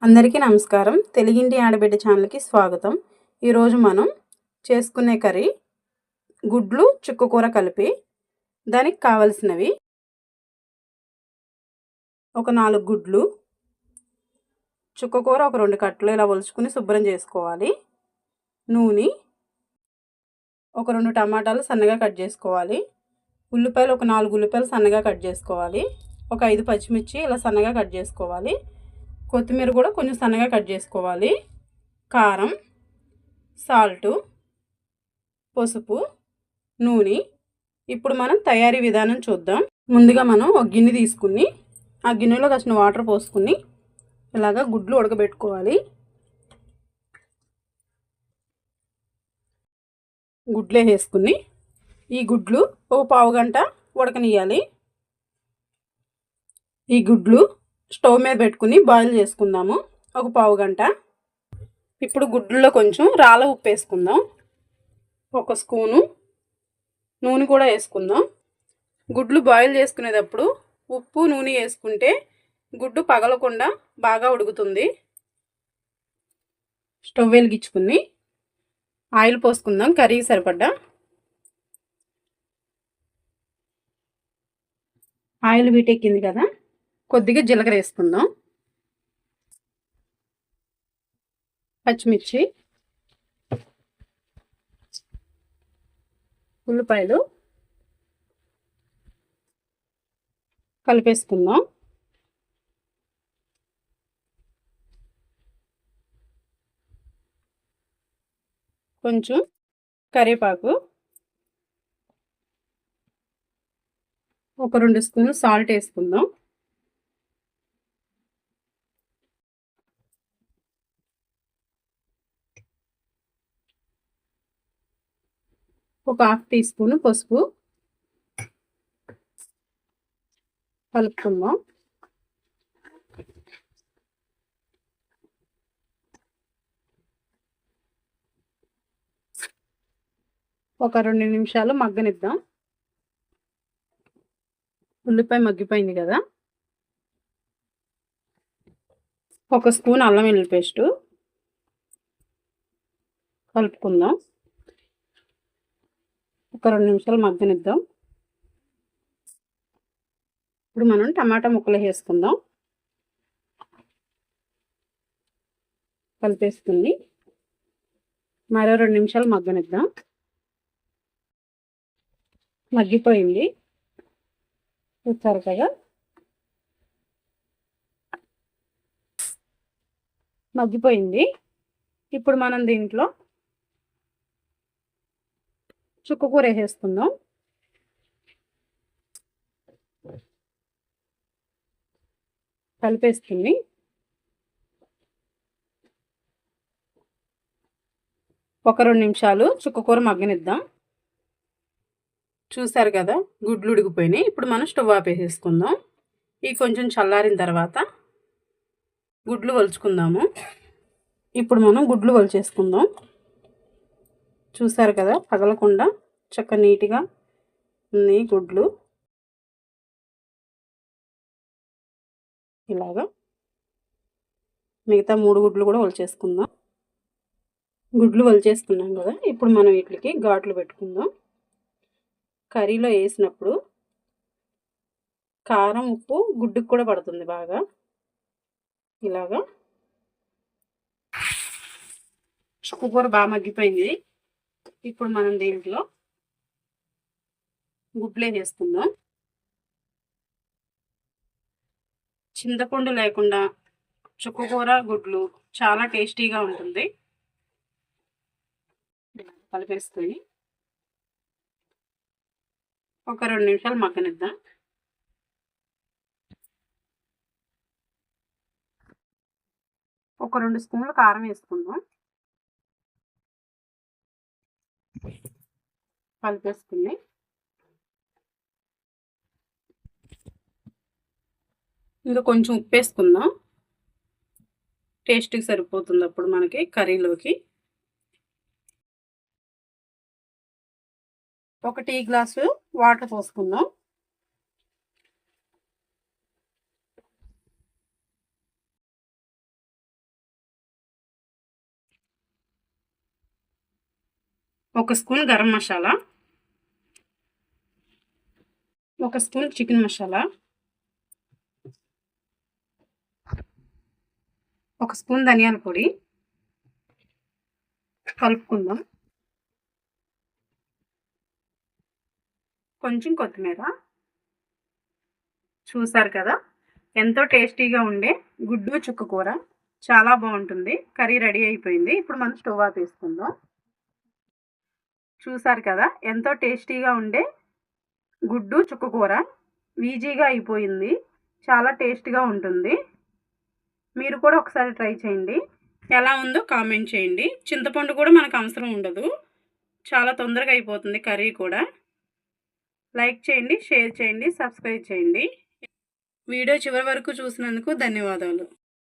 అందరికీ నమస్కారం. తెలుగింటి ఆడబిడ్డ ఛానల్కి స్వాగతం. ఈరోజు మనం చేసుకునే కర్రీ గుడ్లు చుక్కకూర కలిపి. దానికి కావలసినవి ఒక 4 గుడ్లు, చుక్కకూర ఒక 2 కట్టలు ఇలా ఒలుచుకుని శుభ్రం చేసుకోవాలి. నూనె, ఒక 2 టమాటాలు సన్నగా కట్ చేసుకోవాలి. ఉల్లిపాయలు ఒక 4 ఉల్లిపాయలు సన్నగా కట్ చేసుకోవాలి. ఒక 5 పచ్చిమిర్చి ఇలా సన్నగా కట్ చేసుకోవాలి. కొత్తిమీర కూడా కొంచెం సన్నగా కట్ చేసుకోవాలి. కారం, సాల్టు, పసుపు, నూనె. ఇప్పుడు మనం తయారీ విధానం చూద్దాం. ముందుగా మనం ఒక గిన్నె తీసుకుని ఆ గిన్నెలో కాసిన వాటర్ పోసుకుని ఇలాగా గుడ్లు ఉడకబెట్టుకోవాలి. గుడ్లే వేసుకుని ఈ గుడ్లు ఒక పావు గంట ఉడకనియాలి. ఈ గుడ్లు స్టవ్ మీద పెట్టుకుని బాయిల్ చేసుకుందాము ఒక పావు గంట. ఇప్పుడు గుడ్లలో కొంచెం రాళ్ళ ఉప్పు వేసుకుందాం. ఒక స్పూను నూనె కూడా వేసుకుందాం. గుడ్లు బాయిల్ చేసుకునేటప్పుడు ఉప్పు నూనె వేసుకుంటే గుడ్డు పగలకుండా బాగా ఉడుకుతుంది. స్టవ్ వెలిగించుకుని ఆయిల్ పోసుకుందాం కర్రీకి సరిపడ్డా. ఆయిల్ వీటెక్కింది కదా, కొద్దిగా జీలకర్ర వేసుకుందాం. పచ్చిమిర్చి, ఉల్లిపాయలు కలిపేసుకుందాం. కొంచెం కరివేపాకు, ఒక 2 స్పూన్లు సాల్ట్ వేసుకుందాం. ఒక 1/2 టీ స్పూన్ పసుపు కలుపుకుందాం. ఒక 2 నిమిషాలు మగ్గనిద్దాం. ఉల్లిపాయ మగ్గిపోయింది కదా, ఒక స్పూన్ అల్లం వెల్లుల్లి పేస్టు కలుపుకుందాం. ఒక 2 నిమిషాలు మగ్గనిద్దాం. ఇప్పుడు మనం టమాటా ముక్కలు వేసుకుందాం. కలిపేసుకుని మరో 2 నిమిషాలు మగ్గనిద్దాం. మగ్గిపోయింది చూస్తారు కదా, మగ్గిపోయింది. ఇప్పుడు మనం దీంట్లో చుక్కకూర వేసేసుకుందాం. కలిపేసుకుని ఒక 2 నిమిషాలు చుక్కకూర మగ్గనిద్దాం. చూసారు కదా, గుడ్లు ఉడికిపోయినాయి. ఇప్పుడు మనం స్టవ్ ఆపేసేసుకుందాం. ఇవి కొంచెం చల్లారిన తర్వాత గుడ్లు ఒలుచుకుందాము. ఇప్పుడు మనం గుడ్లు ఒలిచేసుకుందాం. చూసారు కదా, పగలకుండా చక్కగా నీట్గా ఉన్నాయి గుడ్లు. ఇలాగా మిగతా 3 గుడ్లు కూడా ఒలిచేసుకుందాం. గుడ్లు ఒలిచేసుకున్నాం కదా, ఇప్పుడు మనం వీటికి ఘాట్లు పెట్టుకుందాం. కర్రీలో వేసినప్పుడు కారం ఉప్పు గుడ్డుకు కూడా పడుతుంది బాగా. ఇలాగా చుక్కకూర బాగా మగ్గిపోయింది. ఇప్పుడు మనం దీంట్లో గుడ్లే వేసుకుందాం. చింతపండు లేకుండా చుక్కకూర గుడ్లు చాలా టేస్టీగా ఉంటుంది. కలిపేసుకొని ఒక 2 నిమిషాలు మగ్గనిద్దాం. ఒక 2 స్పూన్లు కారం వేసుకుందాం. కలిపేసుకుని ఇంకా కొంచెం ఉప్పు వేసుకుందాం. టేస్ట్కి సరిపోతుంది అప్పుడు మనకి కర్రీలోకి. ఒక టీ గ్లాసు వాటర్ పోసుకుందాం. 1 spoon garam masala, 1 spoon chicken masala, 1 spoon ధనియాల పొడి కలుపుకుందాం. కొంచెం కొత్తిమీర. చూసారు కదా, ఎంతో టేస్టీగా ఉండే గుడ్డు చుక్క కూర చాలా బాగుంటుంది. కర్రీ రెడీ అయిపోయింది. ఇప్పుడు మనం స్టవ్ ఆపేసుకుందాం. చూసారు కదా, ఎంతో టేస్టీగా ఉండే గుడ్డు చుక్క కూర ఈజీగా అయిపోయింది. చాలా టేస్ట్గా ఉంటుంది. మీరు కూడా ఒకసారి ట్రై చేయండి. ఎలా ఉందో కామెంట్ చేయండి. చింతపండు కూడా మనకు అవసరం ఉండదు. చాలా తొందరగా అయిపోతుంది కర్రీ కూడా. లైక్ చేయండి, షేర్ చేయండి, సబ్స్క్రైబ్ చేయండి. వీడియో చివరి వరకు చూసినందుకు ధన్యవాదాలు.